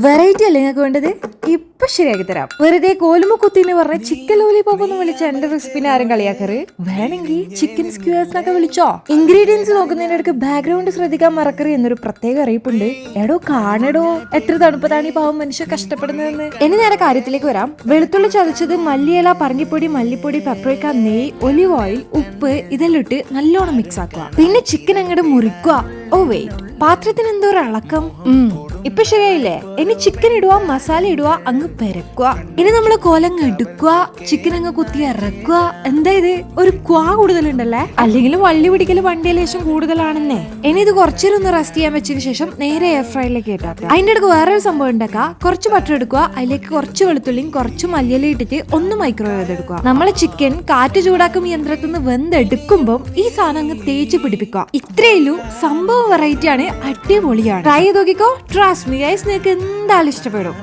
Variety അല്ലേ നിങ്ങൾക്ക് വേണ്ടത്? ഇപ്പൊ ശരിയാക്കി തരാം. വെറുതെ കോലുമ കുത്തിന്ന് പറഞ്ഞ ചിക്കൻ ലോലിപോപ്പ് എന്ന് വിളിച്ച എന്റെ റെസിപ്പിനെ ആരും കളിയാക്കറ്. വേണമെങ്കിൽ ചിക്കൻ സ്ക്യൂസ് എന്നൊക്കെ വിളിച്ചോ. ഇൻഗ്രീഡിയൻസ് നോക്കുന്നതിന്റെ ഇടയ്ക്ക് ബാക്ക്ഗ്രൗണ്ട് ശ്രദ്ധിക്കാൻ മറക്കറി എന്നൊരു പ്രത്യേക അറിയിപ്പുണ്ട്. എടോ കാണടോ, എത്ര തണുപ്പത്താണ് ഈ പാവം മനുഷ്യ കഷ്ടപ്പെടുന്നതെന്ന്. ഇനി നേരെ കാര്യത്തിലേക്ക് വരാം. വെളുത്തുള്ളി ചതച്ചത്, മല്ലിയില, പറങ്കിപ്പൊടി, മല്ലിപ്പൊടി, പെപ്പറിക്ക, നെയ്യ്, ഒലിവ് ഓയിൽ, ഉപ്പ് ഇതെല്ലാം ഇട്ട് നല്ലോണം മിക്സ് ആക്കുക. പിന്നെ ചിക്കൻ അങ്ങോട്ട് മുറിക്കുക. ഓ വെയിറ്റ്, പാത്രത്തിന് എന്തോ ഒരു ഇളക്കം. ഇപ്പൊ ശരിയായില്ലേ? ഇനി ചിക്കൻ ഇടുക, മസാല ഇടുക, അങ്ങ് പെരക്കുക. ഇനി നമ്മള് കോലങ്ങ് എടുക്കുക, ചിക്കൻ അങ്ങ് കുത്തി ഇറക്കുക. എന്താ ഇത് ഒരു ക്വാ കൂടുതലുണ്ടല്ലേ? അല്ലെങ്കിലും വള്ളി പിടിക്കല് വണ്ടിയിലെ ശേഷം കൂടുതലാണെന്നേ. ഇനി ഇത് കുറച്ചേരം ഒന്ന് റെസ്റ്റ് ചെയ്യാൻ വെച്ചതിന് ശേഷം നേരെ എയർ ഫ്രൈയിലേക്ക് ഇട്ടാക്കാം. അതിന്റെ അടുക്ക് വേറൊരു സംഭവം ഉണ്ടാക്കുക. കുറച്ച് ബട്ടർ എടുക്കുക, അതിലേക്ക് കുറച്ച് വെളുത്തുള്ളിയും കുറച്ച് മല്ലിയില ഇട്ടിട്ട് ഒന്ന് മൈക്രോവേവ് ചെയ്തെടുക്കുക. നമ്മളെ ചിക്കൻ കാറ്റ് ചൂടാക്കും യന്ത്രത്തിൽ നിന്ന് വെന്തെടുക്കുമ്പോൾ ഈ സാധനം അങ്ങ് തേച്ച് പിടിപ്പിക്കുക. ഇത്രയുള്ളൂ. സംഭവം വെറൈറ്റി ആണ്, അടിപൊളിയാണ്. ട്രൈ ചെയ്ത് നോക്കിക്കോ. ട്രസ്റ്റ് മീ ഗൈസ്, നിങ്ങൾക്ക് എന്തായാലും ഇഷ്ടപ്പെടും.